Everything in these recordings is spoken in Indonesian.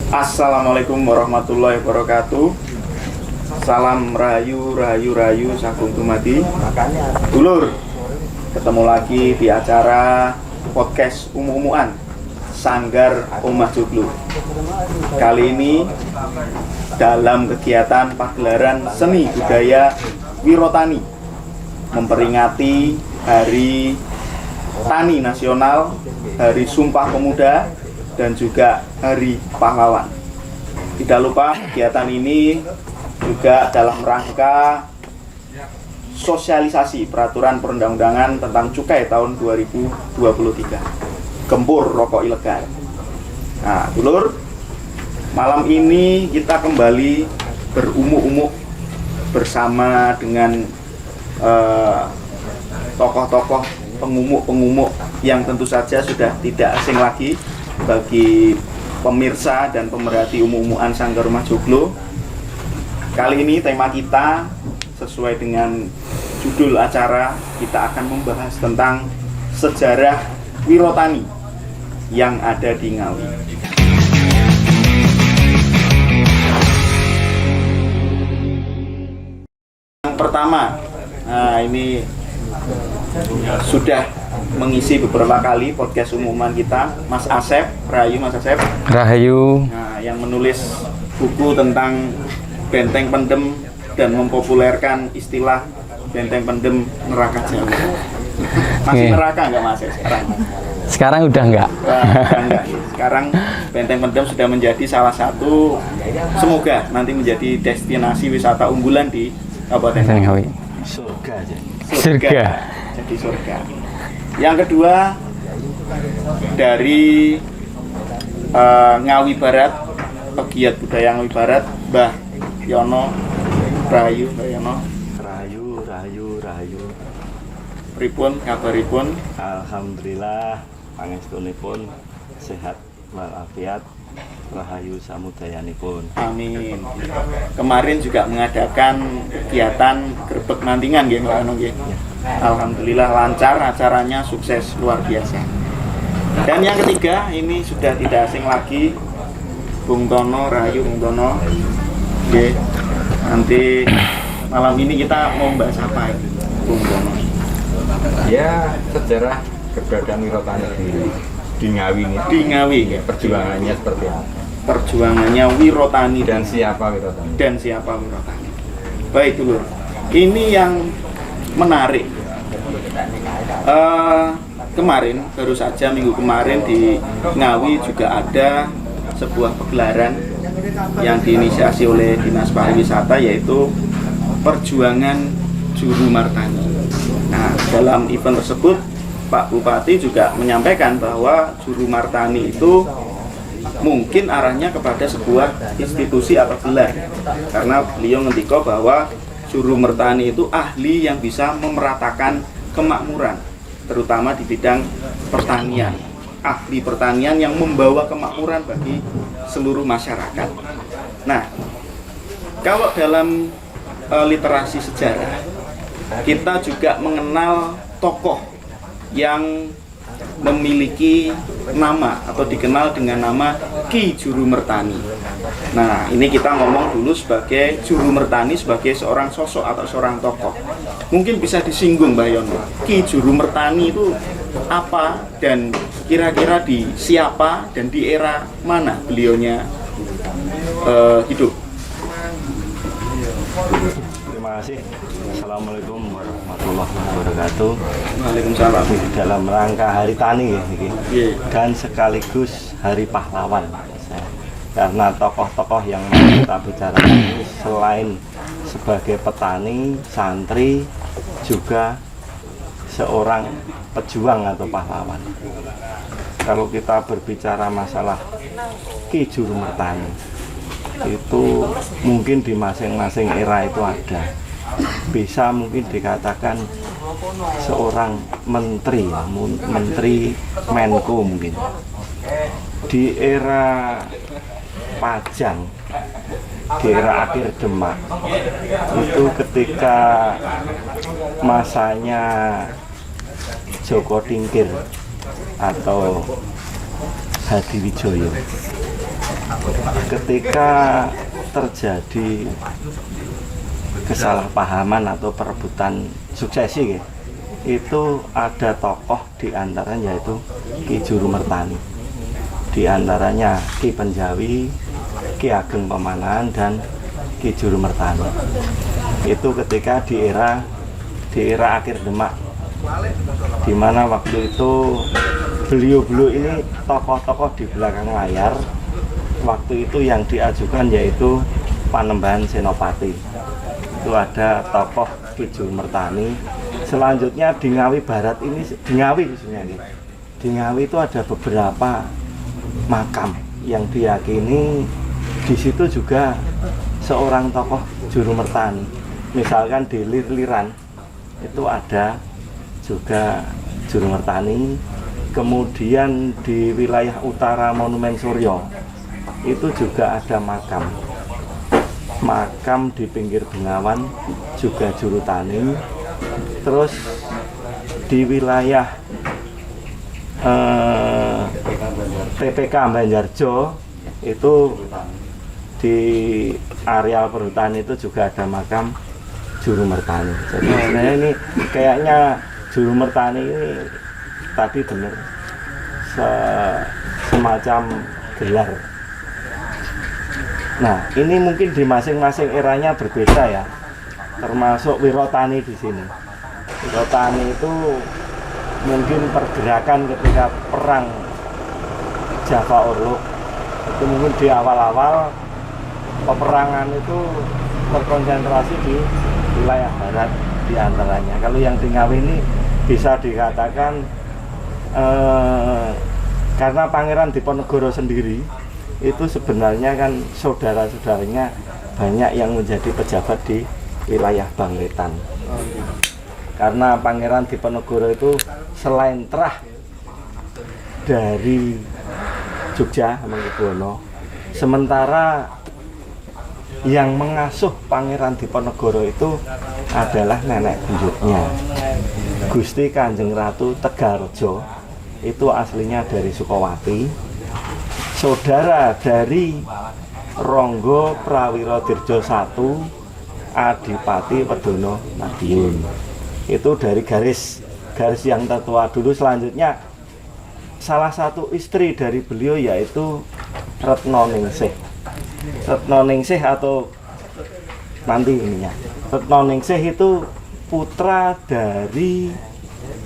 Assalamualaikum warahmatullahi wabarakatuh. Salam rahayu, rahayu, rahayu, sagung dumadi. Dulur, ketemu lagi di acara podcast umum-umuan Sanggar Omah Joglo. Kali ini dalam kegiatan pagelaran seni budaya Wirotani, memperingati Hari Tani Nasional, Hari Sumpah Pemuda, dan juga Hari Pahlawan. Tidak lupa kegiatan ini juga dalam rangka sosialisasi peraturan perundang-undangan tentang cukai tahun 2023, gempur rokok ilegal. Nah, dulur, malam ini kita kembali berumuk-umuk bersama dengan tokoh-tokoh pengumuk-pengumuk yang tentu saja sudah tidak asing lagi bagi pemirsa dan pemerhati umum-umuan Sanggar Omah Joglo. Kali ini tema kita sesuai dengan judul acara, kita akan membahas tentang sejarah Wirotani yang ada di Ngawi. Yang pertama, nah ini sudah mengisi beberapa kali podcast umuman kita, Mas Asep, Rahayu Mas Asep. Rahayu. Nah, yang menulis buku tentang Benteng Pendem dan mempopulerkan istilah Benteng Pendem Neraka Jawa. Masih neraka enggak Mas sekarang? Sekarang udah enggak. Enggak. Sekarang Benteng Pendem sudah menjadi salah satu, semoga nanti menjadi destinasi wisata unggulan di Kabupaten Ngawi. Surga. Jadi surga. Yang kedua dari Ngawi Barat, pegiat budaya Ngawi Barat, Mbah Yono Rahayu, Mbah Yono. Rahayu. Pripun kabaripun? Alhamdulillah pangestunipun sehat walafiat, rahayu samudayanipun. Amin. Kemarin juga mengadakan kegiatan grebek mantingan nggih Mbak Yono nggih. Alhamdulillah lancar, acaranya sukses luar biasa. Dan yang ketiga, ini sudah tidak asing lagi, Bung Tono, Rahayu Bung Tono. Oke, nanti malam ini kita mau bahas apa ini, Bung Tono? Ya, sejarah keberadaan Wirotani di Ngawi ini. Di Ngawi, ya. Perjuangannya seperti apa? Perjuangannya Wirotani Dan siapa Wirotani? dan siapa Wirotani. Baik dulu, ini yang menarik. Kemarin, baru saja minggu kemarin di Ngawi juga ada sebuah pagelaran yang diinisiasi oleh Dinas Pariwisata, yaitu Perjuangan Juru Martani. Nah, dalam event tersebut Pak Bupati juga menyampaikan bahwa Juru Martani itu mungkin arahnya kepada sebuah institusi atau gelar, karena beliau ngendika bahwa Juru Martani itu ahli yang bisa memeratakan kemakmuran, terutama di bidang pertanian, ahli pertanian yang membawa kemakmuran bagi seluruh masyarakat. Nah, kalau dalam literasi sejarah, kita juga mengenal tokoh yang memiliki nama atau dikenal dengan nama Ki Juru Mertani. Nah, ini kita ngomong dulu sebagai Juru Mertani, sebagai seorang sosok atau seorang tokoh. Mungkin bisa disinggung Mbak Yono, Ki Juru Mertani itu apa dan kira-kira di siapa dan di era mana beliaunya hidup? Terima kasih. Assalamualaikum warahmatullahi wabarakatuh. Waalaikumsalam. Dalam rangka Hari Tani ya, Yeah. dan sekaligus Hari Pahlawan. Karena tokoh-tokoh yang mau kita bicarakan ini selain sebagai petani, santri, juga seorang pejuang atau pahlawan. Kalau kita berbicara masalah Ki Juru Mertani, itu mungkin di masing-masing era itu ada. Bisa mungkin dikatakan seorang menteri, menteri Menko mungkin. Di era Pajang, di era akhir Demak, itu ketika masanya Joko Tingkir atau Hadiwijoyo, ketika terjadi kesalahpahaman atau perebutan suksesi ya, itu ada tokoh di antaranya yaitu Ki Juru Mertani, di antaranya Ki Penjawi, Ki Ageng Pemanahan, dan Ki Juru Mertani. Itu ketika di era akhir Demak, di mana waktu itu beliau-beliau ini tokoh-tokoh di belakang layar. Waktu itu yang diajukan yaitu Panembahan Senopati. Itu ada tokoh Ki Juru Mertani. Selanjutnya di Ngawi Barat ini, di Ngawi khususnya nih, di Ngawi itu ada beberapa makam yang diyakini di situ juga seorang tokoh Juru Mertani. Misalkan di Lir-Liran itu ada juga Juru Mertani. Kemudian di wilayah utara Monumen Suryo itu juga ada makam di pinggir Bengawan juga Juru Tani. Terus di wilayah TPK Banjarjo itu di areal perhutani itu juga ada makam Juru Mertani. Jadi sebenarnya ini kayaknya Juru Mertani ini tadi benar semacam gelar. Nah, ini mungkin di masing-masing eranya berbeda ya. Termasuk Wirotani di sini. Wirotani itu mungkin pergerakan ketika perang Java Orlok. Itu mungkin di awal-awal peperangan itu terkonsentrasi di wilayah barat di antaranya. Kalau yang di Ngawi ini bisa dikatakan karena Pangeran Diponegoro sendiri itu sebenarnya kan saudara-saudaranya banyak yang menjadi pejabat di wilayah Bangletan. Karena Pangeran Diponegoro itu selain terah dari Jogja Hamengkubuwono, sementara yang mengasuh Pangeran Diponegoro itu adalah nenek buyutnya, Gusti Kanjeng Ratu Tegarrejo. Itu aslinya dari Sukawati, saudara dari Ronggo Prawiro Dirjo I Adipati Wedono Madiun. Itu dari garis yang tertua dulu. Selanjutnya salah satu istri dari beliau yaitu Retno Ningsih. Retno Ningsih atau nanti ininya, Retno Ningsih itu putra dari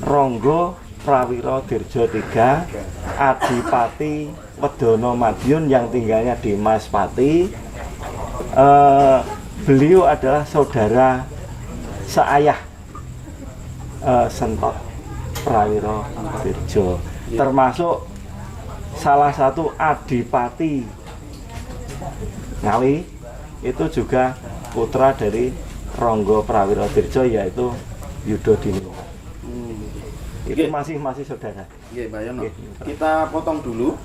Ronggo Prawiro Dirjo III Adipati Wedono Madiun yang tinggalnya di Maspati. Beliau adalah saudara seayah Sentot Prawiro Dirjo, termasuk salah satu Adipati Ngawi itu juga putra dari Ronggo Prawiro Dirjo yaitu Yudodino. Itu masih saudara. Iya, Pak Yono. Kita potong dulu.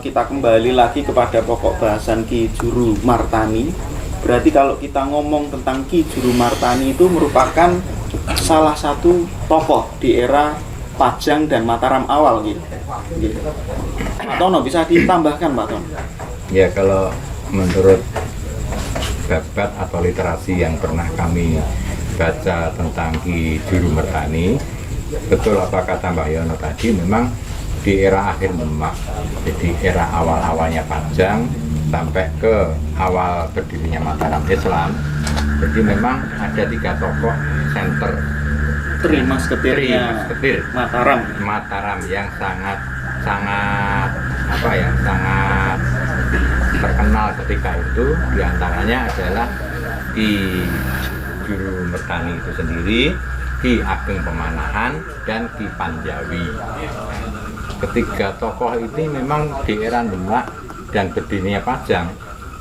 Kita kembali lagi kepada pokok bahasan Ki Juru Martani. Berarti kalau kita ngomong tentang Ki Juru Martani itu merupakan salah satu tokoh di era Pajang dan Mataram awal gitu. Pak Tono bisa ditambahkan, Pak Tono? Ya, kalau menurut babat atau literasi yang pernah kami baca tentang Ki Juru Mertani, betul apa kata Mbak Yono tadi, memang di era akhir Demak, jadi era awal-awalnya Pajang sampai ke awal berdirinya Mataram Islam. Jadi memang ada 3 tokoh center Trimas Ketirnya Mataram yang sangat terkenal ketika itu. Diantaranya adalah Ki Juru Mertani itu sendiri, Ki Ageng Pemanahan, dan Ki Panjawi. Ketiga tokoh ini memang di era Demak dan berdirinya Pajang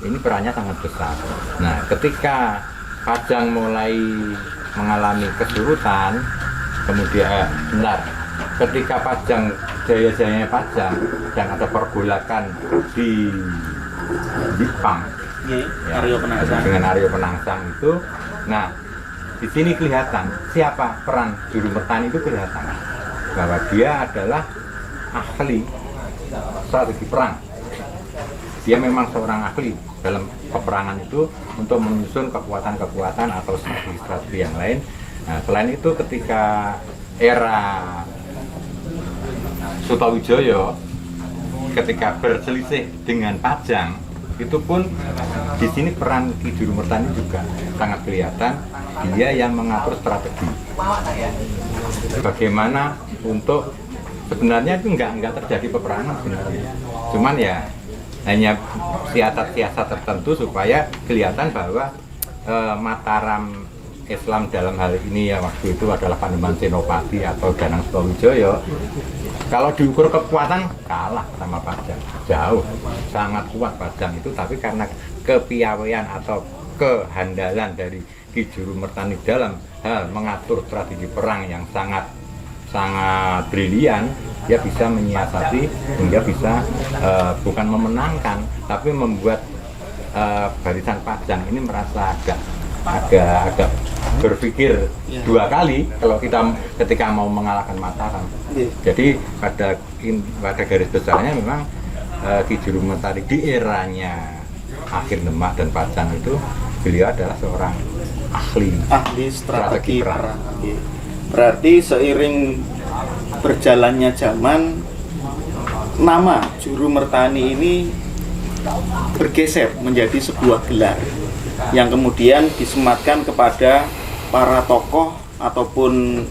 ini perannya sangat besar. Nah, ketika Pajang mulai mengalami kesurutan, kemudian ketika Pajang jaya-jayanya Pajang dan ada pergolakan di Jepang, dengan Aryo Penangsang itu, nah di sini kelihatan siapa peran Juru Mertani itu, kelihatan bahwa dia adalah ahli strategi perang. dia memang seorang ahli dalam peperangan itu untuk menyusun kekuatan-kekuatan atau strategi yang lain. Nah, selain itu ketika era Sutowijoyo ketika berselisih dengan Pajang, itu pun di sini peran Ki Juru Mertani juga sangat kelihatan. Dia yang mengatur strategi bagaimana untuk sebenarnya itu nggak terjadi peperangan sebenarnya, cuman ya hanya siasat-siasat tertentu supaya kelihatan bahwa Mataram Islam dalam hal ini ya waktu itu adalah Panembahan Senopati atau Danang Sutowijoyo. Kalau diukur kekuatan kalah sama Pajang, jauh, sangat kuat Pajang itu, tapi karena kepiawaian atau kehandalan dari Ki Juru Mertani dalam hal mengatur strategi perang yang sangat brilian, dia bisa menyiasati hingga bisa bukan memenangkan, tapi membuat barisan Pajang ini merasa agak berpikir dua kali kalau ketika mau mengalahkan Mataram. Jadi pada garis besarnya memang Ki Juru Mertani di eranya akhir Demak dan Pajang itu beliau adalah seorang ahli strategi perang. Berarti seiring berjalannya zaman, nama Juru Mertani ini bergeser menjadi sebuah gelar yang kemudian disematkan kepada para tokoh ataupun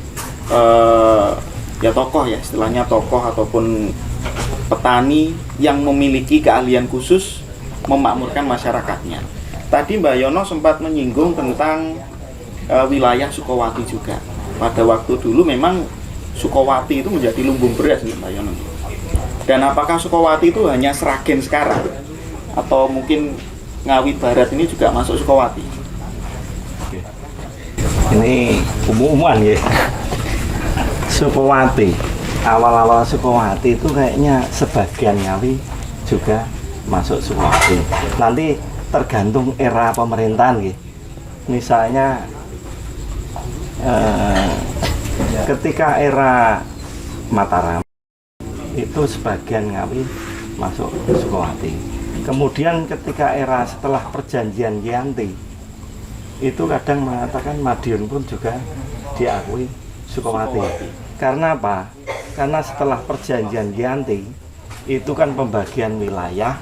istilahnya tokoh ataupun petani yang memiliki keahlian khusus memakmurkan masyarakatnya. Tadi Mbak Yono sempat menyinggung tentang wilayah Sukowati juga. Pada waktu dulu memang Sukowati itu menjadi lumbung beras nih Mbak Yono. Dan apakah Sukowati itu hanya Sragen sekarang? Atau mungkin Ngawi Barat ini juga masuk Sukowati? Ini umum-umuman ya. Sukowati, awal-awal Sukowati itu kayaknya sebagian Ngawi juga masuk Sukowati. Nanti tergantung era pemerintahan ya. Misalnya ketika era Mataram itu sebagian Ngawi masuk Sukowati. Kemudian ketika era setelah perjanjian Giyanti itu kadang mengatakan Madiun pun juga diakui Sukowati. Karena apa? Karena setelah perjanjian Giyanti itu kan pembagian wilayah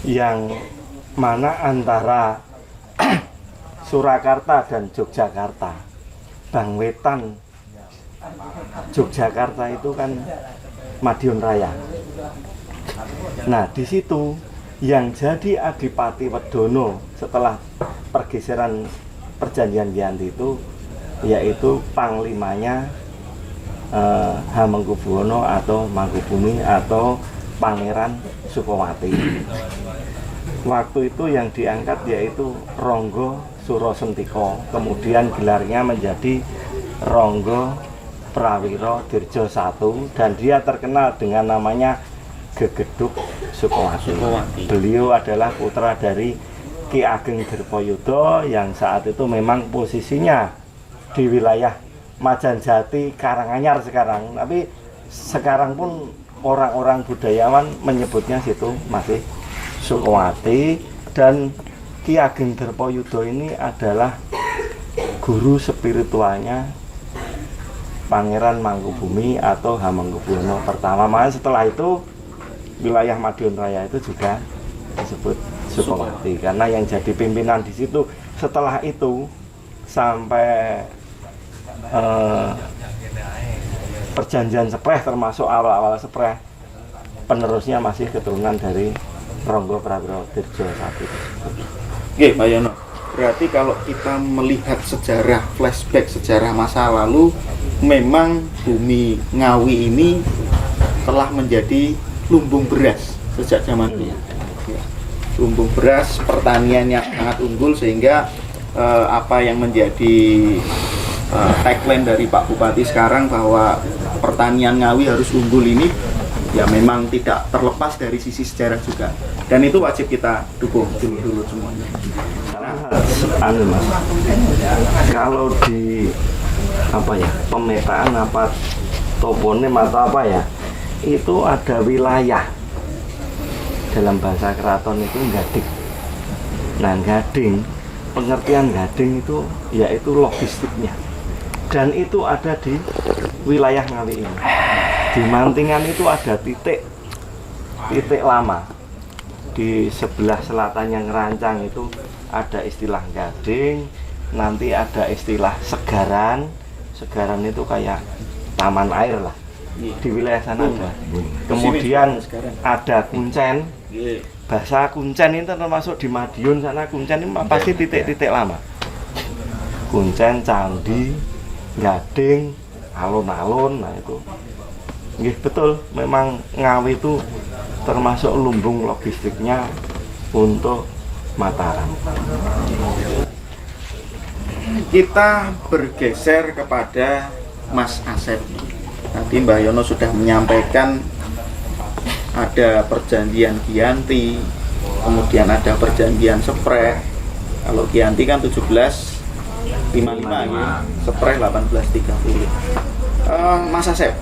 yang mana antara Surakarta dan Yogyakarta, Bangwetan Yogyakarta itu kan Madiun Raya. Nah, di situ yang jadi Adipati Wedono setelah pergeseran perjanjian Giyanti itu yaitu panglimanya Hamengkubuwono atau Mangkubumi atau Pangeran Sukowati. Waktu itu yang diangkat yaitu Ronggo Surosentiko, kemudian gelarnya menjadi Ronggo Prawiro Dirjo I, dan dia terkenal dengan namanya Gegeduk Sukowati. Beliau adalah putra dari Ki Ageng Dirpayuda yang saat itu memang posisinya di wilayah Majanjati, Karanganyar sekarang, tapi sekarang pun orang-orang budayawan menyebutnya situ masih Sukowati. Dan Ki Ageng Dirpayuda ini adalah guru spiritualnya Pangeran Mangkubumi atau Hamengkubuwono pertama. Makanya setelah itu wilayah Madiun Raya itu juga disebut Sukowati karena yang jadi pimpinan di situ setelah itu sampai perjanjian Sepreh, termasuk awal-awal Sepreh, penerusnya masih keturunan dari Ronggo Prawiro Dirjo I. Oke, Pak Yono. Berarti kalau kita melihat sejarah, flashback sejarah masa lalu, memang bumi Ngawi ini telah menjadi lumbung beras sejak zaman dulu. Lumbung beras, pertanian yang sangat unggul, sehingga apa yang menjadi tagline dari Pak Bupati sekarang bahwa pertanian Ngawi harus unggul ini ya memang tidak terlepas dari sisi sejarah juga, dan itu wajib kita dukung dulu semuanya. Mas, kalau di pemetaan toponim atau itu ada wilayah dalam bahasa keraton itu gading. Nah, gading, pengertian gading itu yaitu logistiknya. Dan itu ada di wilayah Ngawi ini. Di Mantingan itu ada titik lama. Di sebelah selatannya Ngerancang itu ada istilah gading, nanti ada istilah segaran. Segaran itu kayak taman air lah. Di wilayah sana ada. Kemudian ada kuncen. Bahasa kuncen itu termasuk di Madiun sana, kuncen itu pasti titik-titik lama. Kuncen, candi, gading, alun-alun, nah itu. Nggih, betul, memang Ngawi itu termasuk lumbung logistiknya untuk Mataram. Kita bergeser kepada Mas Asep. Tadi Mbah Yono sudah menyampaikan ada perjanjian Giyanti, kemudian ada perjanjian Sepreh. Kalau Giyanti kan 1755 ya, Sepreh 1830. Mas Asep,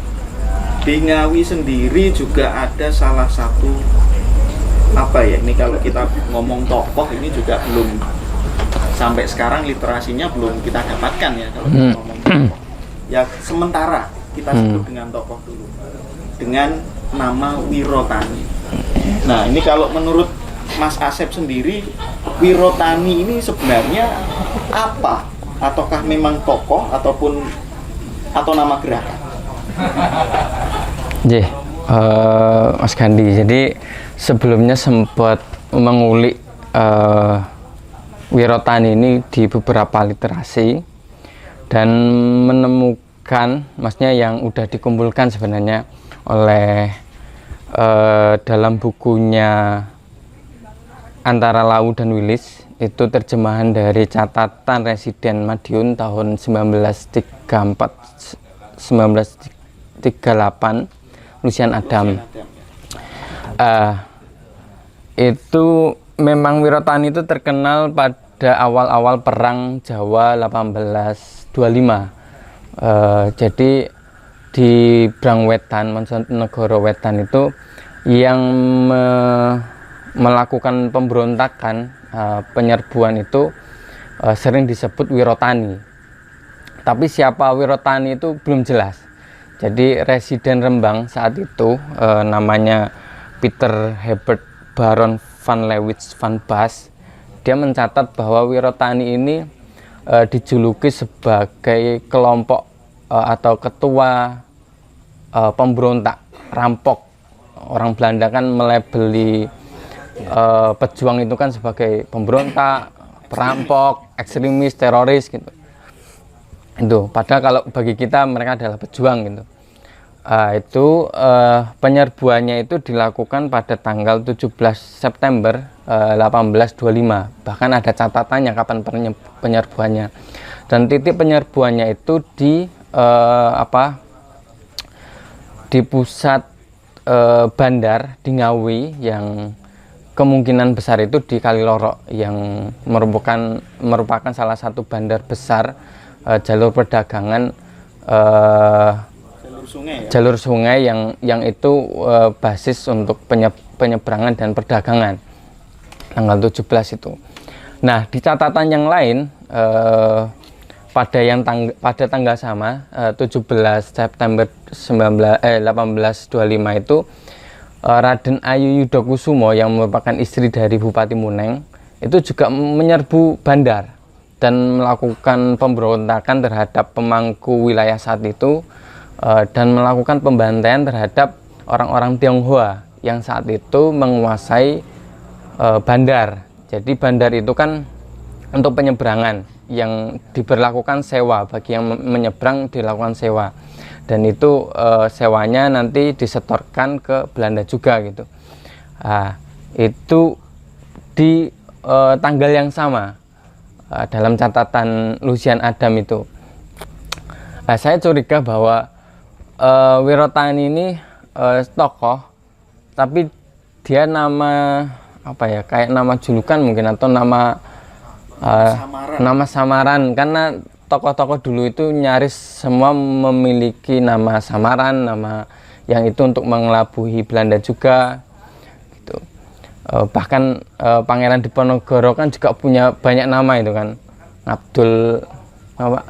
di Ngawi sendiri juga ada salah satu apa ya, ini kalau kita ngomong tokoh ini juga belum sampai sekarang literasinya belum kita dapatkan ya kalau kita ngomong tokoh. Ya sementara kita sebut dengan tokoh dulu, dengan nama Wirotani. Nah, ini kalau menurut Mas Asep sendiri, Wirotani ini sebenarnya apa? Ataukah memang tokoh atau nama gerakan? Mas Gandhi, jadi sebelumnya sempat mengulik Wirotani ini di beberapa literasi dan menemukan, maksudnya yang udah dikumpulkan sebenarnya oleh dalam bukunya Antara Lawu dan Wilis, itu terjemahan dari catatan residen Madiun tahun 1938 Lucian Adam. Itu memang Wirotani itu terkenal pada awal-awal perang Jawa 1825. Jadi di Brangwetan, Negoro Wetan itu yang melakukan pemberontakan, penyerbuan itu sering disebut Wirotani. Tapi siapa Wirotani itu belum jelas. Jadi residen Rembang saat itu namanya Peter Herbert Baron van Lewitz van Bas, dia mencatat bahwa Wirotani ini dijuluki sebagai kelompok atau ketua pemberontak, rampok. Orang Belanda kan melabeli pejuang itu kan sebagai pemberontak, perampok, ekstremis, teroris gitu. Itu padahal kalau bagi kita mereka adalah pejuang gitu. Penyerbuannya itu dilakukan pada tanggal 17 September 1825. Bahkan ada catatannya kapan penyerbuannya. Dan titik penyerbuannya itu di di pusat bandar di Ngawi yang kemungkinan besar itu di Kalilorok, yang merupakan salah satu bandar besar jalur perdagangan jalur sungai yang itu basis untuk penyeberangan dan perdagangan tanggal 17 itu. Nah, di catatan yang lain pada tanggal sama 17 September 1825 itu Raden Ayu Yudokusumo yang merupakan istri dari Bupati Muneng itu juga menyerbu bandar dan melakukan pemberontakan terhadap pemangku wilayah saat itu dan melakukan pembantaian terhadap orang-orang Tionghoa yang saat itu menguasai bandar. Jadi bandar itu kan untuk penyeberangan yang diberlakukan sewa, bagi yang menyeberang dilakukan sewa, dan itu sewanya nanti disetorkan ke Belanda juga gitu. Itu di tanggal yang sama dalam catatan Lucian Adam itu. Saya curiga bahwa Wirotani ini tokoh, tapi dia nama apa ya, kayak nama julukan mungkin, atau nama samaran, karena tokoh-tokoh dulu itu nyaris semua memiliki nama samaran, nama yang itu untuk mengelabui Belanda juga gitu. Bahkan Pangeran Diponegoro kan juga punya banyak nama itu kan, Abdul apa?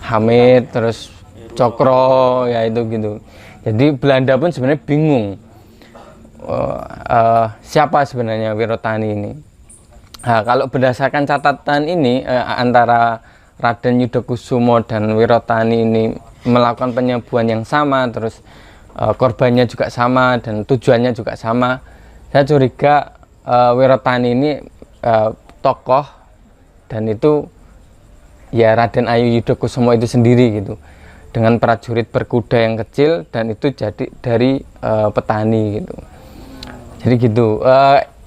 Hamid, terus Cokro, ya itu gitu. Jadi Belanda pun sebenarnya bingung siapa sebenarnya Wirotani ini. Nah, kalau berdasarkan catatan ini antara Raden Yudokusumo dan Wirotani ini melakukan penyebuhan yang sama, terus korbannya juga sama dan tujuannya juga sama. Saya curiga Wirotani ini tokoh, dan itu ya Raden Ayu Yudokusumo itu sendiri gitu, dengan prajurit berkuda yang kecil, dan itu jadi dari petani gitu. Jadi gitu.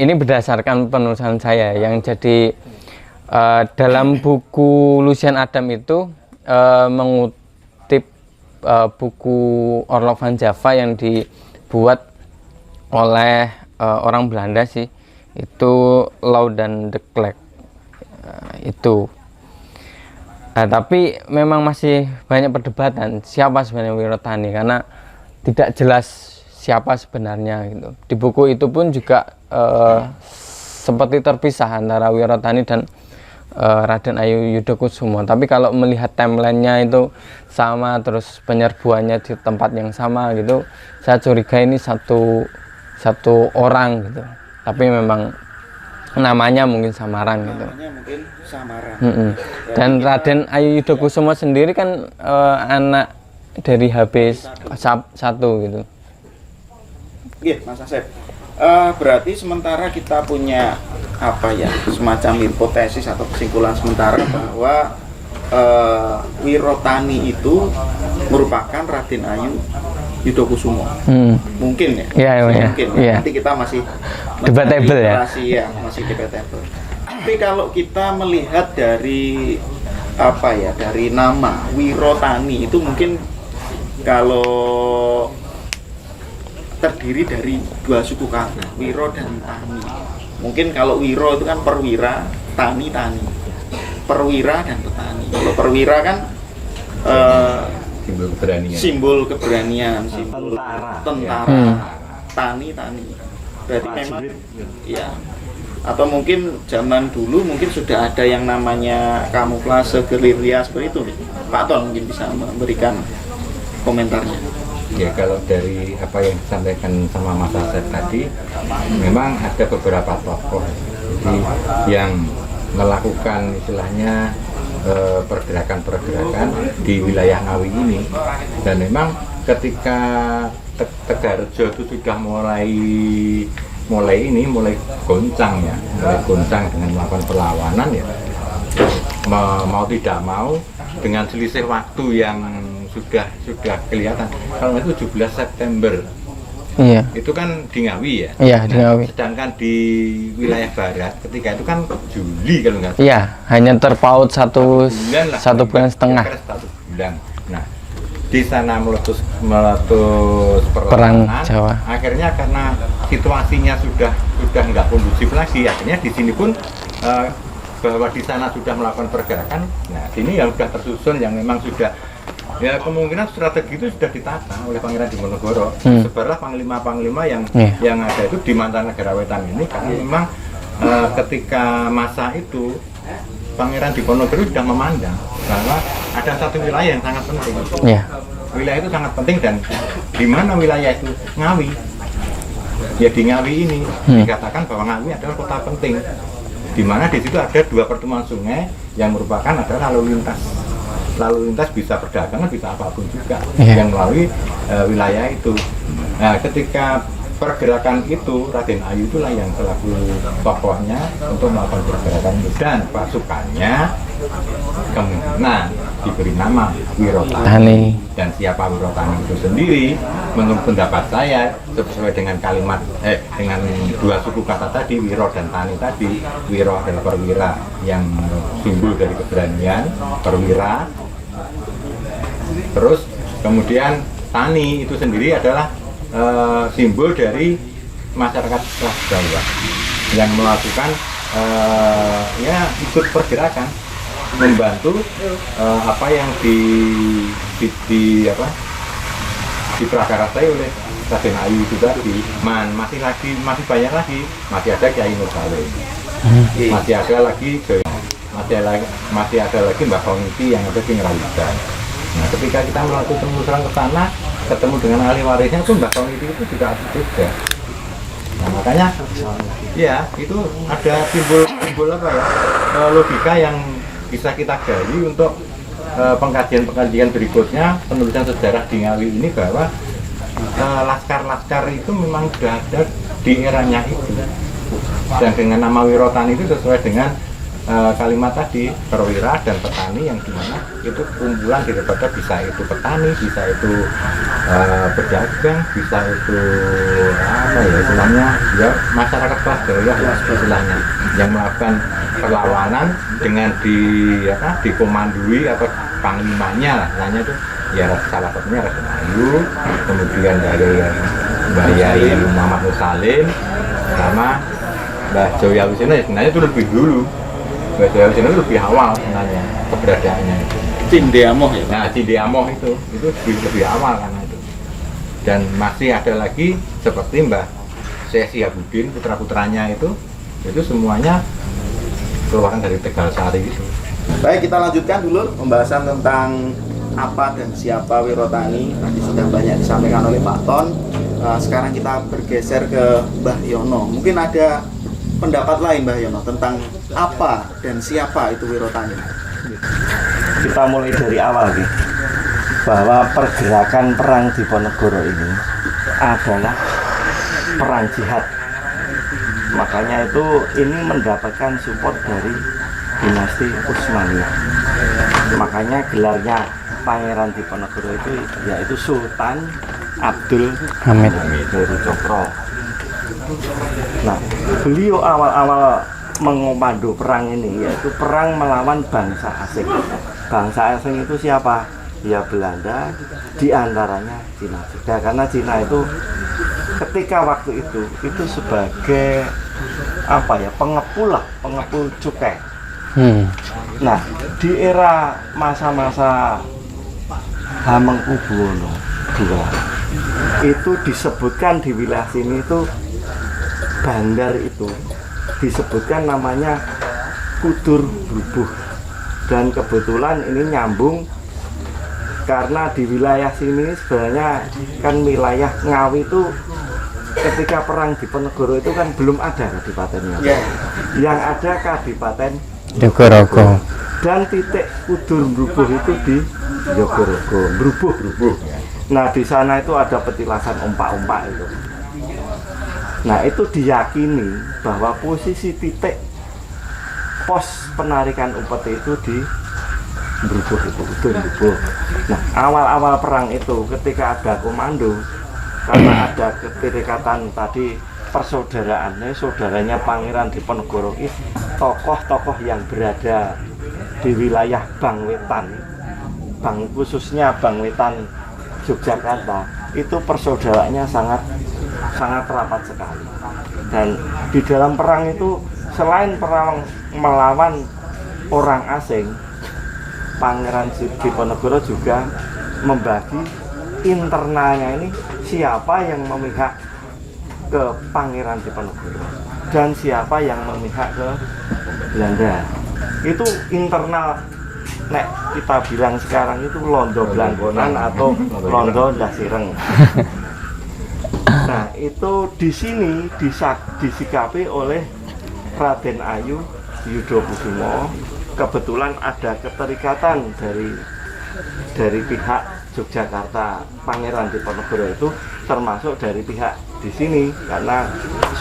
Ini berdasarkan penulisan saya yang jadi dalam buku Lucian Adam itu mengutip buku Orlok van Java yang dibuat oleh orang Belanda sih, itu Louw dan de Klerk itu. Nah, tapi memang masih banyak perdebatan siapa sebenarnya Wirotani, karena tidak jelas siapa sebenarnya gitu. Di buku itu pun juga seperti terpisah antara Wirotani dan Raden Ayu Yudokusumo. Tapi kalau melihat timelinenya itu sama, terus penyerbuannya di tempat yang sama gitu, saya curiga ini satu orang gitu. Tapi memang namanya mungkin samaran gitu. Namanya mungkin samaran. Dan Raden Ayu Yudokusumo sendiri kan anak dari HB 1 gitu. Iya, Mas Asep. Berarti sementara kita punya apa ya, semacam hipotesis atau kesimpulan sementara bahwa Wirotani itu merupakan Raden Ayu Yudokusumo. Mungkin ya? Iya, mungkin. Ya. Nanti kita masih Debatable ya? Masih debatable. Tapi kalau kita melihat dari apa ya, dari nama Wirotani itu mungkin kalau terdiri dari dua suku kata, Wiro dan Tani. Mungkin kalau Wiro itu kan perwira, Tani. Perwira dan petani. Kalau perwira kan simbol keberanian, simbol tentara. Tani. Berarti memang ya. Atau mungkin zaman dulu mungkin sudah ada yang namanya kamuflase gerilya seperti itu. Pak Ton mungkin bisa memberikan komentarnya. Ya, kalau dari apa yang disampaikan sama Mas Asep tadi, memang ada beberapa tokoh jadi yang melakukan istilahnya pergerakan-pergerakan di wilayah Ngawi ini, dan memang ketika Tegarrejo itu sudah mulai goncang dengan melakukan perlawanan ya, mau tidak mau dengan selisih waktu yang sudah kelihatan. Kalau itu 17 September. Iya. Itu kan di Ngawi ya. Iya, di Ngawi. Sedangkan di wilayah barat ketika itu kan Juli kalau nggak salah. Iya, hanya terpaut satu bulan setengah. Satu bulan. Nah, di sana meletus Perang perlawanan. Jawa. Akhirnya karena situasinya sudah nggak kondusif lagi, akhirnya di sini pun bahwa di sana sudah melakukan pergerakan. Nah, sini yang sudah tersusun, yang memang sudah ya kemungkinan strategi itu sudah ditata oleh Pangeran Diponegoro. Sebarlah panglima-panglima yang ada itu di Mancanegara Wetan ini, karena memang ketika masa itu Pangeran Diponegoro sudah memandang bahwa ada satu wilayah yang sangat penting. Wilayah itu sangat penting, dan di mana wilayah itu? Ngawi. Ya di Ngawi ini dikatakan bahwa Ngawi adalah kota penting, di mana di situ ada dua pertemuan sungai yang merupakan adalah lalu lintas bisa perdagangan, bisa apapun juga yang melalui wilayah itu. Nah, ketika pergerakan itu Raden Ayu itulah yang selaku tokohnya untuk melakukan pergerakan itu, dan pasukannya kemungkinan diberi nama Wirotani. Dan siapa Wirotani itu sendiri, menurut pendapat saya sesuai dengan kalimat dengan dua suku kata tadi, Wiro dan Tani tadi. Wiro adalah perwira yang simbol dari keberanian, perwira. Terus kemudian Tani itu sendiri adalah simbol dari masyarakat kelas bawah yang melakukan ikut pergerakan, membantu apa yang diprakarsai oleh Raden Ayu itu tadi, masih banyak lagi, masih ada Kiai Nur Salim, masih ada lagi Mbah Kongiti yang ada di Ngerawitan. Nah, ketika kita melakukan penelusuran ke sana, ketemu dengan ahli warisnya itu Mbah Kongiti itu juga ada juga. Nah, makanya ya itu ada timbul apa ya, logika yang bisa kita gali untuk pengkajian berikutnya, penulisan sejarah di Ngawi ini, bahwa laskar-laskar itu memang sudah ada di eranya itu, dan dengan nama Wirotani itu sesuai dengan kalimat tadi, perwira dan petani, yang dimana itu kumpulan daripada bisa itu petani, bisa itu pedagang, bisa itu apa ya istilahnya, ya masyarakat kelas bawah ya istilahnya, yang melakukan perlawanan dengan dikomandoi atau panglimanya lah, istilahnya itu ya salah satunya Raden Ayu, kemudian dari Mbah Yai Muhammad Nur Salim sama Mbah Joya Wisena, ya sebenarnya itu lebih dulu. Mbah Joya Wisena itu lebih awal sebenarnya keberadaannya itu. Cinde Amoh ya. Nah, Cinde Amoh itu lebih awal karena itu. Dan masih ada lagi seperti Mbah Syekh Sihabudin, putra-putranya itu semuanya keluaran dari Tegal Sari itu. Baik, kita lanjutkan dulu pembahasan tentang apa dan siapa Wirotani. Tadi sudah banyak disampaikan oleh Pak Ton. Sekarang kita bergeser ke Mbah Yono. Mungkin ada pendapat lain Mbah Yono tentang apa dan siapa itu Wirotani. Kita mulai dari awal nih, bahwa pergerakan perang Diponegoro ini adalah perang jihad. Makanya itu ini mendapatkan support dari dinasti Utsmaniyah. Makanya gelarnya Pangeran Diponegoro itu yaitu Sultan Abdul Hamid dari Cokro. Nah, beliau awal-awal mengomando perang ini yaitu perang melawan bangsa asing. Bangsa asing itu siapa? Ya Belanda, diantaranya Cina juga, karena Cina itu ketika waktu itu sebagai apa ya, pengepul cukai. Nah, di era masa-masa Hamengkubuwono II itu disebutkan di wilayah sini itu bandar itu disebutkan namanya Kudur Brubuh, dan kebetulan ini nyambung karena di wilayah sini sebenarnya kan wilayah Ngawi itu ketika perang Diponegoro itu kan belum ada kadipatennya. Yang ada Kadipaten Jogorogo. Dan titik Kudur Brubuh itu di Jogorogo, Brubuh. Nah, di sana itu ada petilasan ompak-ompak itu. Nah, itu diyakini bahwa posisi titik pos penarikan upeti itu di Brubuh itu, Kudur Brubuh. Nah, awal-awal perang itu ketika ada komando, karena ada keterikatan tadi persaudaraannya, saudaranya Pangeran Diponegoro itu tokoh-tokoh yang berada di wilayah Bangwetan, khususnya Bangwetan Yogyakarta, itu persaudaraannya sangat rapat sekali. Dan di dalam perang itu selain perang melawan orang asing, Pangeran Diponegoro juga membagi internalnya ini siapa yang memihak ke Pangeran Diponegoro dan siapa yang memihak ke Belanda. Itu internal, nek kita bilang sekarang itu londo Blangkonan atau londo Dasireng. Nah, itu di sini disikapi oleh Raden Ayu Yudhokusumo. Kebetulan ada keterikatan dari pihak Yogyakarta, Pangeran Diponegoro itu termasuk dari pihak di sini karena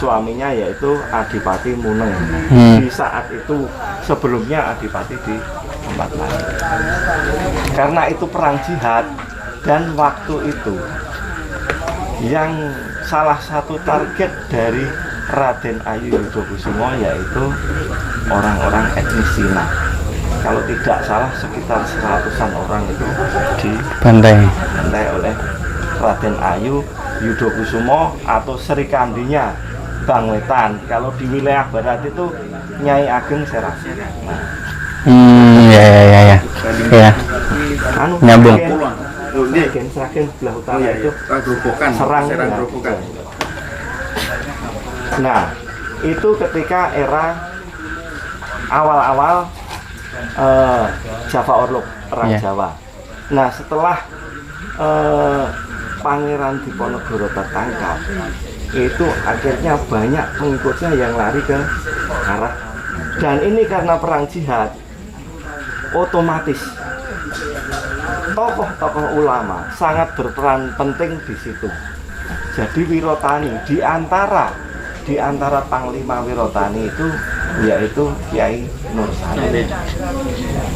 suaminya yaitu Adipati Muneng. Di saat itu sebelumnya Adipati di tempat lain. Karena itu perang jihad, dan waktu itu yang salah satu target dari Raden Ayu Yudhokusumo yaitu orang-orang etnis Cina. Kalau tidak salah sekitar 100-an orang itu dibantai oleh Raden Ayu Yudhokusumo atau Serikandinya Bangwetan. Kalau di wilayah barat itu Nyai Ageng Serasi. Ya. Nyambung. Oh, nggih. Sragen sebelah utara Oh iya, itu iya. Grobokan, Serang Serang ya. Grobokan. Nah, itu ketika era awal-awal Java Orlok, perang Iya. Jawa. Nah, setelah Pangeran Diponegoro tertangkap, itu akhirnya banyak pengikutnya yang lari ke arah, dan ini karena perang jihad, otomatis tokoh-tokoh ulama sangat berperan penting di situ. Jadi Wirotani di antara Panglima Wirotani itu yaitu Kiai Nur Salim.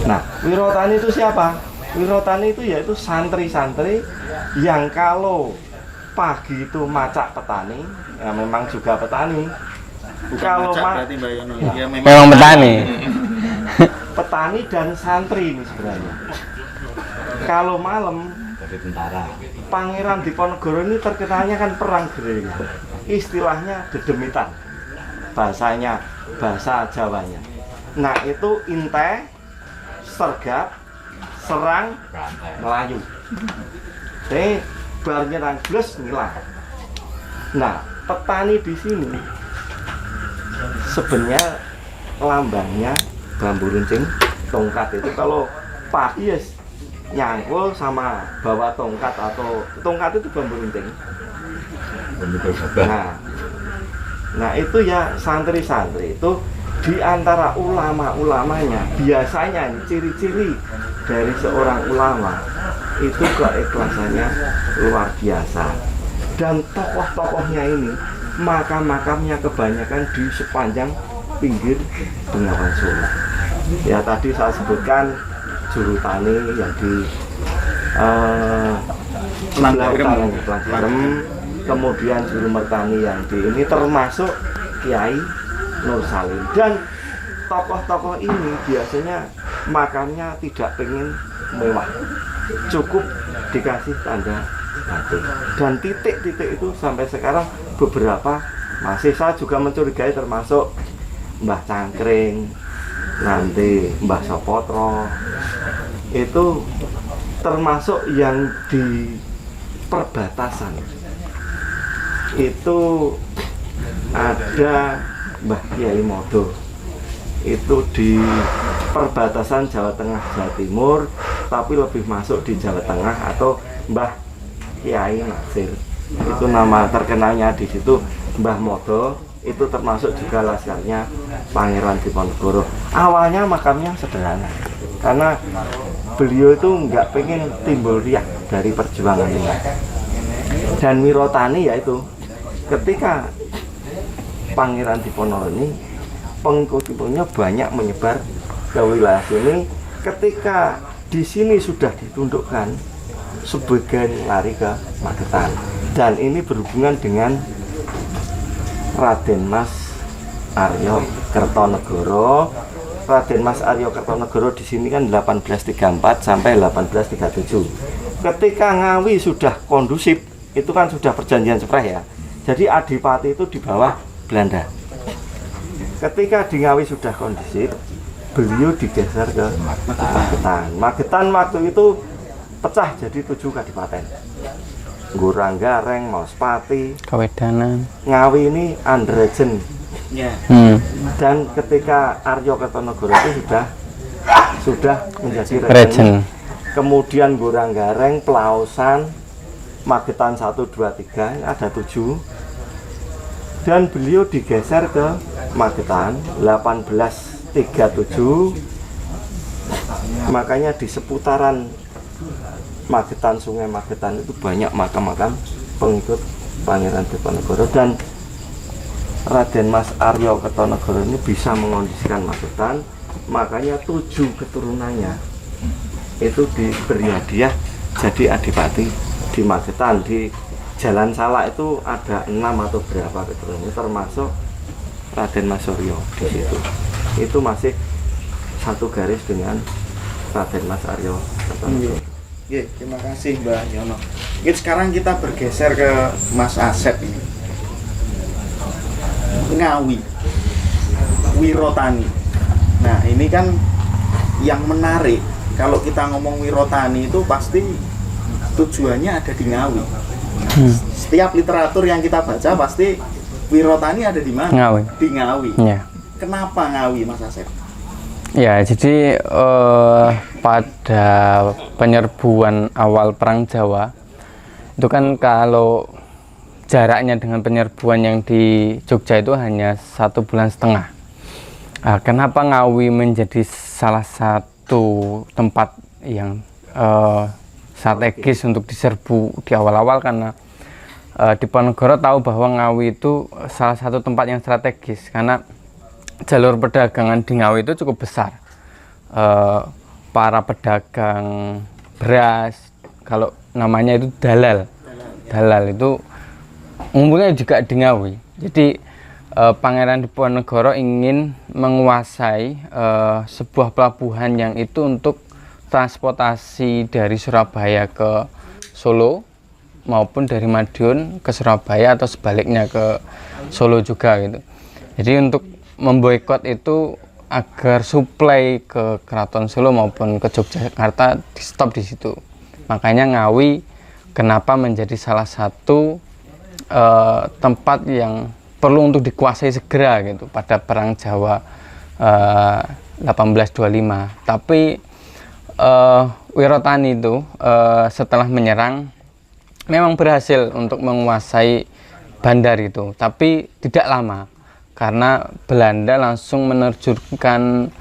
Nah, Wirotani itu siapa? Wirotani itu yaitu santri-santri yang kalau pagi itu macak petani, ya memang juga petani. Bukan Kalau macak berarti Mbak Yono. Ya, Memang petani. petani dan santri ini sebenarnya. Kalau malam Jadi tentara. Pangeran Diponegoro ini terkenalnya kan perang gering. Istilahnya dedemitan. Bahasa Jawanya. Nah, itu intai, sergap, serang, melayu. Jadi bar nyerang blus ngilang. Nah, petani di sini sebenarnya lambangnya bambu runcing tongkat itu kalau pagi ya nyangkul sama bawa tongkat atau tongkat itu bambu runcing. Nah itu ya santri-santri itu di antara ulama-ulamanya biasanya ciri-ciri dari seorang ulama itu keikhlasannya luar biasa, dan tokoh-tokohnya ini makam-makamnya kebanyakan di sepanjang pinggir Bengawan Solo. Ya tadi saya sebutkan Juru Tani yang di Pelanggerem, kemudian Juru Mertani yang di ini termasuk Kiai Nur Salim, dan tokoh-tokoh ini biasanya makamnya tidak pengen mewah, cukup dikasih tanda batu, dan titik-titik itu sampai sekarang beberapa masih. Saya juga mencurigai termasuk Mbah Cangkring, nanti Mbah Sopotro, itu termasuk yang di perbatasan. Itu ada Mbah Kiai Modo, itu di perbatasan Jawa Tengah Jawa Timur, tapi lebih masuk di Jawa Tengah, atau Mbah Kiai Nasir. Itu nama terkenalnya di situ Mbah Modo, itu termasuk juga laskarnya Pangeran Diponegoro. Awalnya makamnya sederhana karena beliau itu nggak pengen timbul riak dari perjuangan ini. Dan Wirotani yaitu ketika Pangeran Diponegoro ini pengikut-pengikutnya banyak menyebar ke wilayah sini. Ketika di sini sudah ditundukkan, sebagian lari ke Magetan, dan ini berhubungan dengan Raden Mas Aryo Kertonegoro. Raden Mas Aryo Kertonegoro di sini kan 1834 sampai 1837. Ketika Ngawi sudah kondusif, itu kan sudah perjanjian Spreh ya. Jadi adipati itu di bawah Belanda. Ketika di Ngawi sudah kondusif, beliau digeser ke Magetan. Magetan waktu itu pecah jadi 7 kadipaten. Nguranggareng, Mospati, Kawedanan. Ngawi ini Andrejen. Ya. Dan ketika Aryo Kertonegoro itu sudah menjadi Regen. Kemudian Nguranggareng, Pelausan, Magetan 1, 2, 3, ada 7. Dan beliau digeser ke Magetan 1837. Makanya di seputaran Magetan, Sungai Magetan itu banyak makam-makam pengikut Pangeran Diponegoro, dan Raden Mas Aryo Kertonegoro ini bisa mengondisikan Magetan. Makanya 7 keturunannya itu diberi hadiah jadi adipati di Magetan. Di Jalan Salak itu ada 6 atau berapa keturunannya, termasuk Raden Mas Suryo di situ. Itu masih satu garis dengan Raden Mas Aryo Kertonegoro. Oke, terima kasih Mbak Yono. Oke, sekarang kita bergeser ke Mas Asep ini. Ngawi, Wirotani. Nah, ini kan yang menarik. Kalau kita ngomong Wirotani itu pasti tujuannya ada di Ngawi. Setiap literatur yang kita baca pasti Wirotani ada di mana? Ngawi. Di Ngawi. Ya. Kenapa Ngawi, Mas Asep? Ya, jadi pada penyerbuan awal Perang Jawa itu kan kalau jaraknya dengan penyerbuan yang di Jogja itu hanya 1,5 bulan. Nah, kenapa Ngawi menjadi salah satu tempat yang strategis untuk diserbu di awal-awal? Karena Diponegoro tahu bahwa Ngawi itu salah satu tempat yang strategis karena jalur perdagangan di Ngawi itu cukup besar. Para pedagang beras, kalau namanya itu dalal itu ngumpulnya juga di Ngawi. Jadi Pangeran Diponegoro ingin menguasai sebuah pelabuhan yang itu untuk transportasi dari Surabaya ke Solo maupun dari Madiun ke Surabaya atau sebaliknya ke Solo juga gitu. Jadi untuk memboikot itu agar suplai ke Keraton Solo maupun ke Yogyakarta di stop di situ. Makanya Ngawi kenapa menjadi salah satu tempat yang perlu untuk dikuasai segera gitu pada Perang Jawa 1825. Tapi Wirotani itu setelah menyerang memang berhasil untuk menguasai bandar itu, tapi tidak lama karena Belanda langsung menerjunkan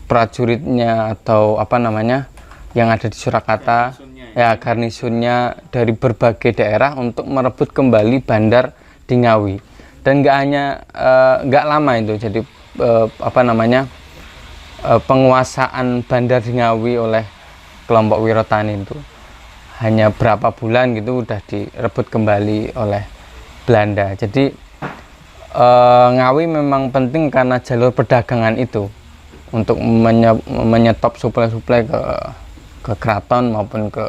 prajuritnya atau apa namanya yang ada di Surakarta, ya garnisonnya dari berbagai daerah untuk merebut kembali bandar di Ngawi. Dan nggak lama itu, jadi apa namanya penguasaan bandar di Ngawi oleh kelompok Wirotani itu hanya berapa bulan gitu udah direbut kembali oleh Belanda. Jadi Ngawi memang penting karena jalur perdagangan itu untuk menyetop suplai-suplai ke keraton maupun ke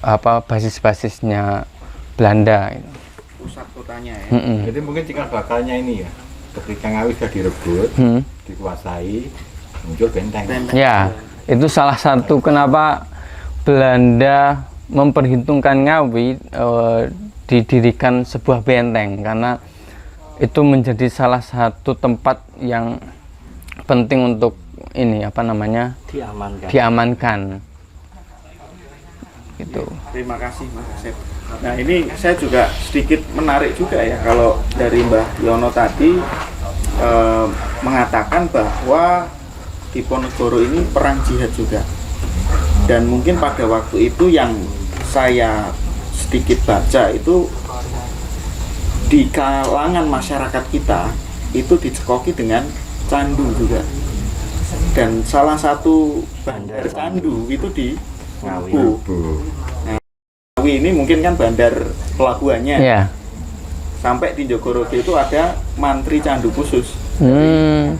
apa basis-basisnya Belanda. Pusat kotanya ya. Jadi mungkin cikal bakalnya ini ya, ketika Ngawi sudah direbut, dikuasai, muncul benteng. Ya, itu salah satu kenapa Belanda memperhitungkan Ngawi didirikan sebuah benteng, karena itu menjadi salah satu tempat yang penting untuk ini apa namanya diamankan. Gitu. Terima kasih Mas Asep. Nah ini saya juga sedikit menarik juga ya kalau dari Mbah Yono tadi mengatakan bahwa Diponegoro ini perang jihad juga. Dan mungkin pada waktu itu yang saya sedikit baca itu di kalangan masyarakat kita itu dicekoki dengan candu juga. Dan salah satu bandar candu itu di Ngawi. Nah, Ngawi ini mungkin kan bandar pelabuhannya. Ya. Sampai di Jogorogo itu ada mantri candu khusus. Orang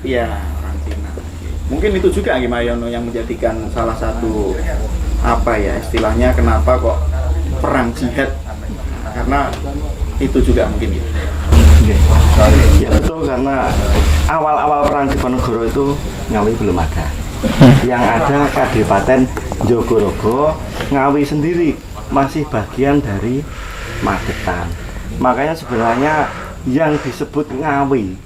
Ya, orang Cina. Mungkin itu juga Ki Mayono yang menjadikan salah satu apa ya istilahnya kenapa kok perang jihad, karena itu juga mungkin ya. Ya betul, karena awal-awal perang Diponegoro itu Ngawi belum ada. Yang ada Kadipaten Jogorogo, Ngawi sendiri masih bagian dari Magetan. Makanya sebenarnya yang disebut Ngawi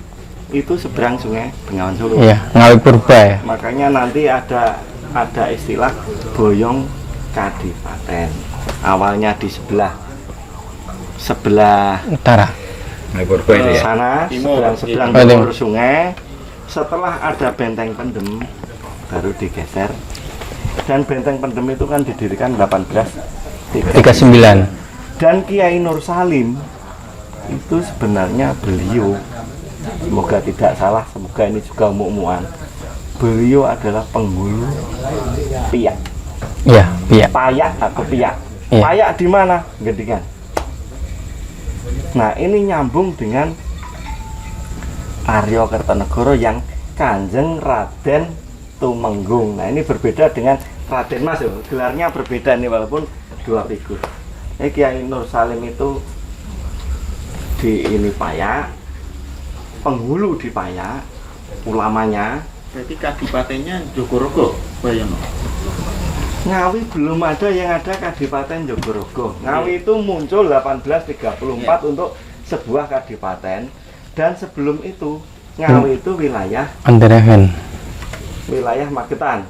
itu seberang Sungai Bengawan Solo. Iya, Ngawi Purba ya. Makanya nanti ada istilah Boyong Kadipaten. Awalnya di sebelah Utara. Ngawi Purba itu ya. sana, seberang timur sungai. Setelah ada Benteng Pendem baru digeser. Dan Benteng Pendem itu kan didirikan 1839. Dan Kiai Nur Salim itu sebenarnya beliau, semoga tidak salah, semoga ini juga umum-umuman, beliau adalah penghulu piyak. Iya, piyak. Payak atau piyak. Iya. Payak di mana? Gendingan. Nah, ini nyambung dengan Arya Kertanegara yang Kanjeng Raden Tumenggung. Nah, ini berbeda dengan Raden Mas, gelarnya berbeda nih walaupun dua figur. Ini Kiai Nur Salim itu di ini Payak, penghulu di Payak, ulamanya. Berarti kadipatennya Jogorogo, Bayono. Ngawi belum ada, yang ada Kadipaten Jogorogo. Ngawi itu muncul 1834 untuk sebuah kadipaten, dan sebelum itu Ngawi itu wilayah Andereven. wilayah Magetan.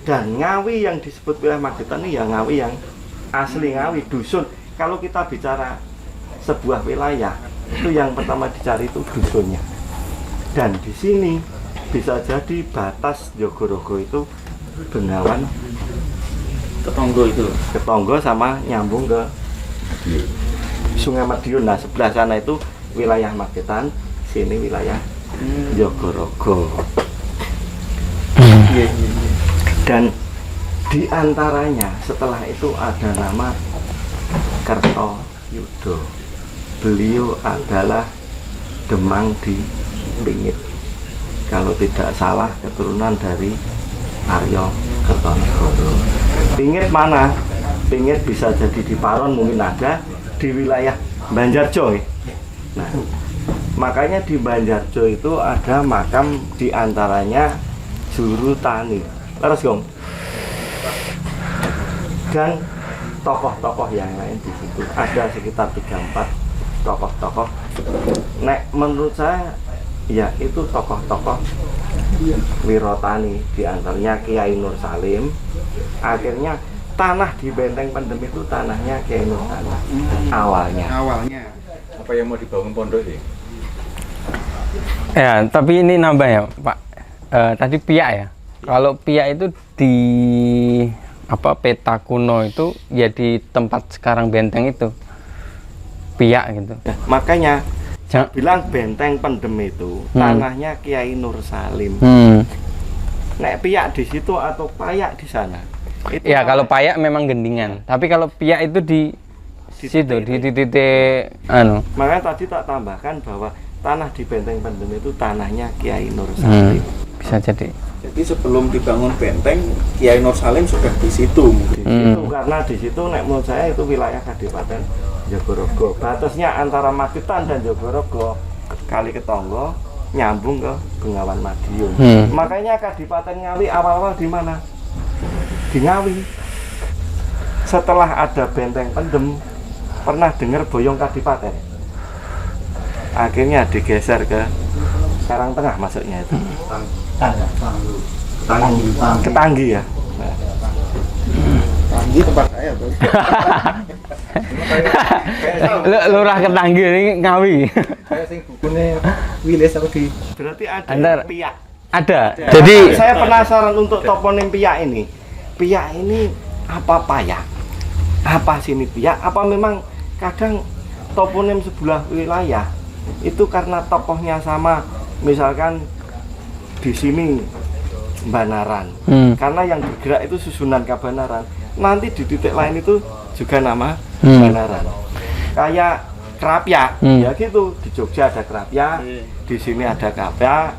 Dan Ngawi yang disebut wilayah Magetan ini ya Ngawi yang asli, Ngawi dusun. Kalau kita bicara sebuah wilayah, itu yang pertama dicari itu dusunnya. Dan di sini bisa jadi batas Jogorogo itu Bengawan Ketonggo sama nyambung ke Sungai Madiun. Nah, sebelah sana itu wilayah Magetan, sini wilayah Jogorogo. Dan di antaranya setelah itu ada nama Kertoyudo. Beliau adalah Demang di Pingit. Kalau tidak salah keturunan dari Arya Kertonegoro. Pingit mana? Pingit bisa jadi di Paron, mungkin ada di wilayah Banjarjo. Nah, makanya di Banjarjo itu ada makam di antaranya Juru Tani. Terus Gong. Dan tokoh-tokoh yang lain di situ ada sekitar 3-4 tokoh-tokoh. Nek menurut saya ya itu tokoh-tokoh Wirotani, di antaranya Kiai Nur Salim. Akhirnya tanah di Benteng Pendem itu tanahnya Kiai Nur Salim awalnya. Apa yang mau dibangun pondok ini? Ya, tapi ini nambah ya, Pak. Tadi Piak ya. Kalau Piak itu di peta kuno itu ya di tempat sekarang benteng itu. Piak gitu. Nah, makanya bilang Benteng Pendem itu tanahnya Kiai Nur Salim. Nek Piak di situ atau Payak di sana. Ya, kalau Payak memang gendingan. Tapi kalau Piak itu di situ, di titik anu. Makanya tadi tak tambahkan bahwa tanah di Benteng Pendem itu tanahnya Kiai Nur Salim. Bisa jadi. Jadi sebelum dibangun benteng, Kiai Nur Salim sudah di situ. Karena di situ nek menurut saya itu wilayah Kadipaten Jogorogo. Batasnya antara Magetan dan Jogorogo Kali Ketonggo nyambung ke Bengawan Madiun. Makanya Kadipaten Ngawi awal-awal di mana? Di Ngawi. Setelah ada Benteng Pendem, pernah dengar Boyong Kadipaten? Akhirnya digeser ke Karangtengah masuknya itu. Ketanggi ya. Tanggi tempat saya, Bos. Lurah Ketanggi ini Ngawi. Saya sing bukune Wilis apa di Berarti ada Piak. Ada. Jadi saya penasaran untuk toponim Piak ini. Piak ini apa Payak? Apa sini Piak? Apa memang kadang toponim sebelah wilayah itu karena tokohnya sama, misalkan di sini Banaran, karena yang bergerak itu Susunan Kabanaran, nanti di titik lain itu juga nama Banaran. Kayak Kerapyak, ya gitu, di Jogja ada Kerapyak, di sini ada Kerapyak.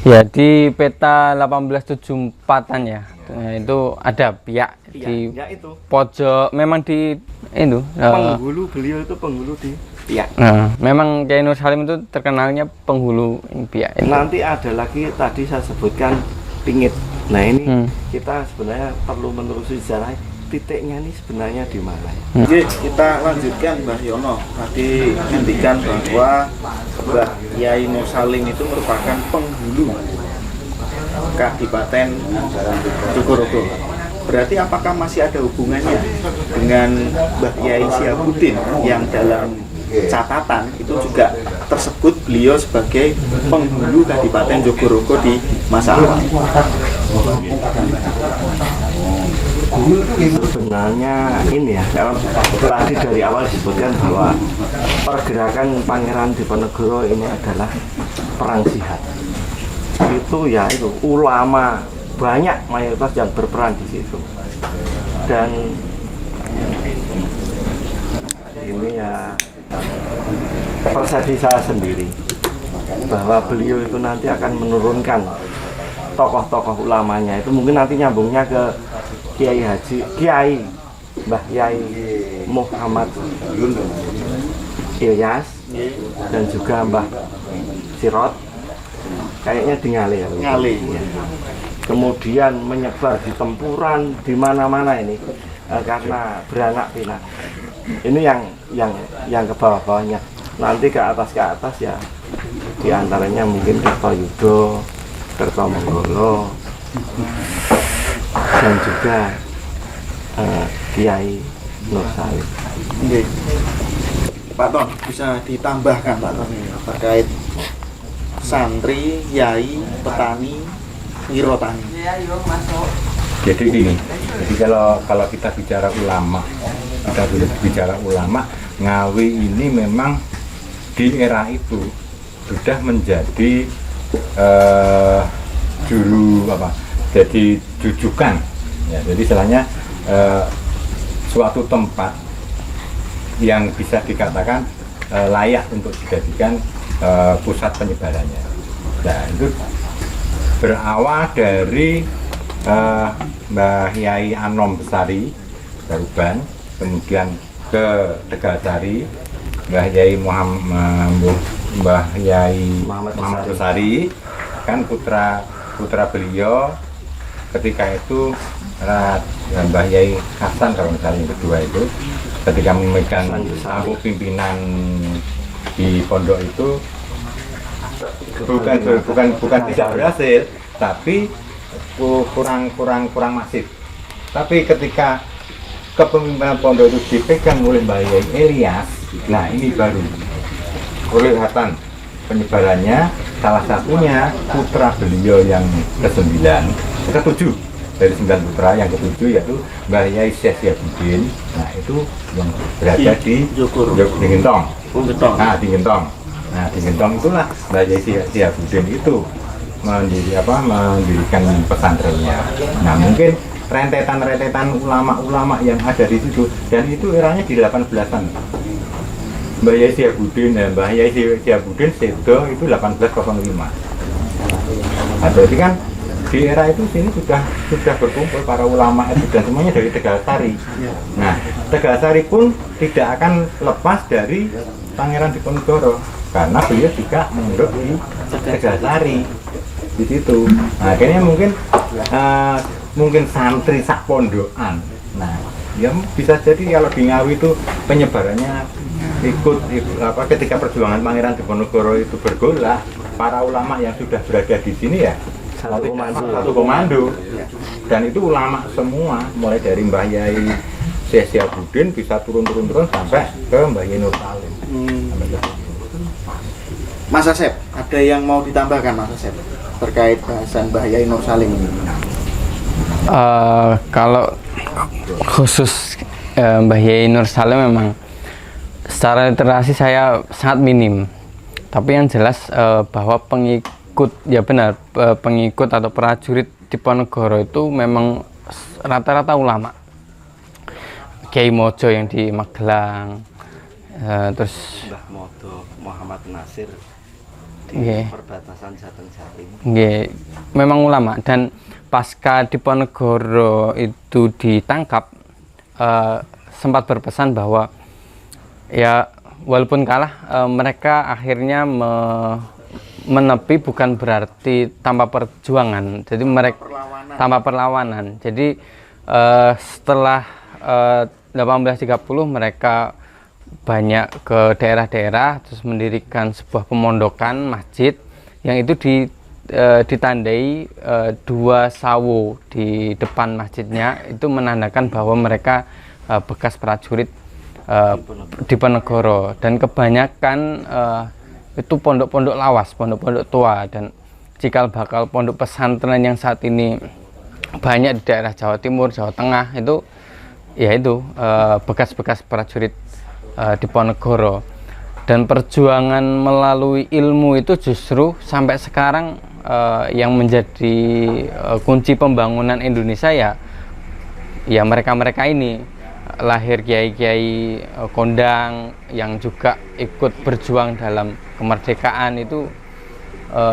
Ya, di peta 1874-an ya. Nah, itu ada Piak di ya itu. pojok, memang di itu Penghulu, beliau itu penghulu di Piak. Nah, memang Kiai Nur Salim itu terkenalnya penghulu Piak itu. Nanti ada lagi tadi saya sebutkan Pingit. Nah ini kita sebenarnya perlu menelusuri sejarah titiknya ini sebenarnya di mana. Oke, kita lanjutkan Mbah Yono. Tadi ngendikan bahwa Mbah Kiai Nur Salim itu merupakan penghulu Kadipaten Jogorogo. Berarti apakah masih ada hubungannya dengan Mbah Kiai Syihabuddin yang dalam catatan itu juga tersebut beliau sebagai penghulu Kadipaten Jogorogo di masa awal? Sebenarnya ini ya, tadi dari awal disebutkan bahwa pergerakan Pangeran Diponegoro ini adalah perang jihad. Itu ya itu ulama banyak mayoritas yang berperan di situ. Dan ini ya persepsi saya sendiri bahwa beliau itu nanti akan menurunkan tokoh-tokoh ulamanya itu, mungkin nanti nyambungnya ke Kiai Mbah Kiai Muhammad Ilyas dan juga Mbah Sirot, kayaknya di Ngale ya. Ngale. Ya. kemudian menyebar di tempuran di mana-mana ini karena beranak pinak. Ini yang ke bawah-bawahnya. Nanti ke atas ya diantaranya mungkin Kertoyudo, Kertomenggolo, dan juga Kiai Nur Salim. Oke. Pak Ton, bisa ditambahkan Pak Ton terkait santri, yai, petani, wirotani. Jadi gini, kalau kita bicara ulama, Ngawi ini memang di era itu sudah menjadi jadi jujukan. Ya, jadi istilahnya suatu tempat yang bisa dikatakan layak untuk dijadikan pusat penyebarannya. Nah, itu berawal dari Mbah Yai Anom Besari Daruban, kemudian ke Tegalsari, Mbah Yai Muhammad Besari, kan putra beliau ketika itu Mbah Yai Hasan kalau misalnya yang kedua itu ketika memegang tampuk pimpinan di pondok itu bukan tidak berhasil, tapi kurang masif. Tapi ketika kepemimpinan pondok itu dipegang oleh Mbah Yai Elias, nah ini baru kelihatan penyebarannya. Salah satunya putra beliau yang ke-7 dari 9 putra, yang ke-7 yaitu Mbah Yai Syahyabudin. Nah itu yang berada di Gentong. Di Gentong itulah Mbah Yai Syahyabudin itu mendirikan pesantrennya. Nah mungkin rentetan ulama-ulama yang ada di situ, dan itu eranya di 18-an. Mbah Yai Syahyabudin sedo itu 1805. Nah, berarti kan di era itu sini sudah berkumpul para ulama itu, dan semuanya dari Tegalsari. Nah, Tegalsari pun tidak akan lepas dari Pangeran Diponegoro karena beliau juga mondok di Tegalsari di situ. Nah, akhirnya mungkin santri sak pondokan. Nah, ya bisa jadi kalau di Ngawi itu penyebarannya ketika perjuangan Pangeran Diponegoro itu bergolak, para ulama yang sudah berada di sini ya satu komando. Dan itu ulama semua, mulai dari Mbah Yai Syahyabudin bisa turun sampai ke Mbah Yai Nur Salim. Mas Asep, ada yang mau ditambahkan Mas Asep terkait bahasan Mbah Yai Nur Salim ini? Kalau khusus Mbah Yai Nur Salim memang secara literasi saya sangat minim, tapi yang jelas bahwa pengikut atau prajurit Diponegoro itu memang rata-rata ulama. Kiai Mojo yang di Magelang, terus Mbah Modo Muhammad Nasir di perbatasan Jateng Jatim. Memang ulama. Dan pasca Diponegoro itu ditangkap, sempat berpesan bahwa ya walaupun kalah, mereka akhirnya menepi bukan berarti tanpa perjuangan. Jadi mereka tanpa perlawanan. Jadi setelah 1830 mereka banyak ke daerah-daerah, terus mendirikan sebuah pemondokan masjid yang itu ditandai 2 sawo di depan masjidnya, itu menandakan bahwa mereka bekas prajurit Diponegoro. Dan kebanyakan itu pondok-pondok lawas, pondok-pondok tua, dan cikal bakal pondok pesantren yang saat ini banyak di daerah Jawa Timur, Jawa Tengah itu bekas-bekas prajurit Diponegoro. Dan perjuangan melalui ilmu itu justru sampai sekarang yang menjadi kunci pembangunan Indonesia ya mereka ini. Lahir kiai-kiai kondang yang juga ikut berjuang dalam kemerdekaan itu,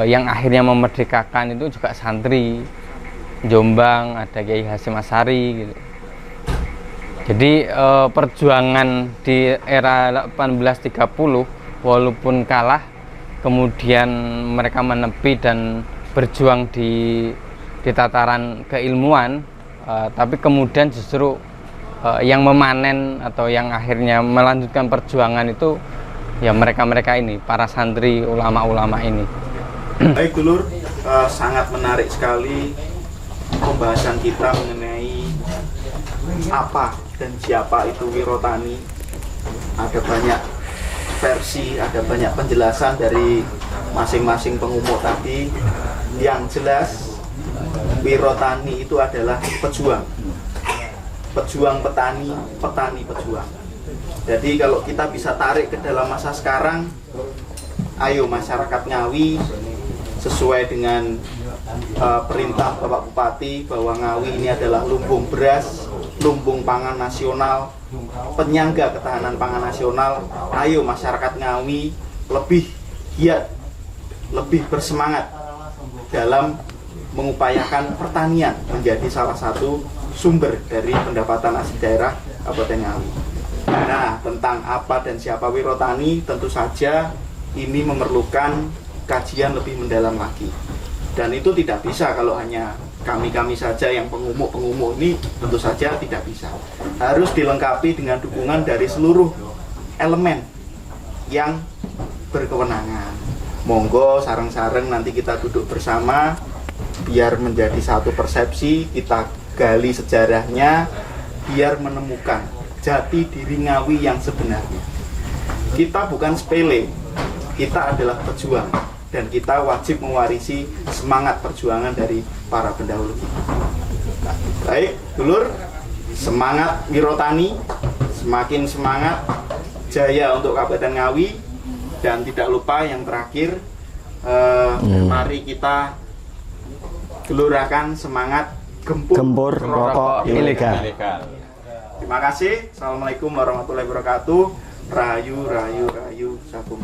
yang akhirnya memerdekakan itu juga santri Jombang, ada Kiai Hasyim Asy'ari gitu. Jadi perjuangan di era 1830 walaupun kalah, kemudian mereka menepi dan berjuang di di tataran keilmuan, tapi kemudian justru yang memanen atau yang akhirnya melanjutkan perjuangan itu ya mereka-mereka ini, para santri, ulama-ulama ini. Baik dulur, sangat menarik sekali pembahasan kita mengenai apa dan siapa itu Wirotani. Ada banyak versi, ada banyak penjelasan dari masing-masing pengumuk tadi. Yang jelas Wirotani itu adalah pejuang petani, petani pejuang. Jadi kalau kita bisa tarik ke dalam masa sekarang, ayo masyarakat Ngawi sesuai dengan perintah Bapak Bupati bahwa Ngawi ini adalah lumbung beras, lumbung pangan nasional, penyangga ketahanan pangan nasional. Ayo masyarakat Ngawi lebih giat, lebih bersemangat dalam mengupayakan pertanian menjadi salah satu sumber dari pendapatan asli daerah Kabupaten Ngawi. Nah, tentang apa dan siapa Wirotani tentu saja ini memerlukan kajian lebih mendalam lagi. Dan itu tidak bisa kalau hanya kami-kami saja yang pengumuk-pengumuk ini, tentu saja tidak bisa. Harus dilengkapi dengan dukungan dari seluruh elemen yang berkewenangan. Monggo sareng-sareng nanti kita duduk bersama biar menjadi satu persepsi, kita gali sejarahnya biar menemukan jati diri Ngawi yang sebenarnya. Kita bukan sepele, kita adalah pejuang dan kita wajib mewarisi semangat perjuangan dari para pendahulu kita. Baik, dulur, semangat Wirotani, semakin semangat, jaya untuk Kabupaten Ngawi, dan tidak lupa yang terakhir, mari kita gelurakan semangat gempur rokok ilegal. Terima kasih. Assalamualaikum warahmatullahi wabarakatuh. Rayu, rayu, rayu, sakum.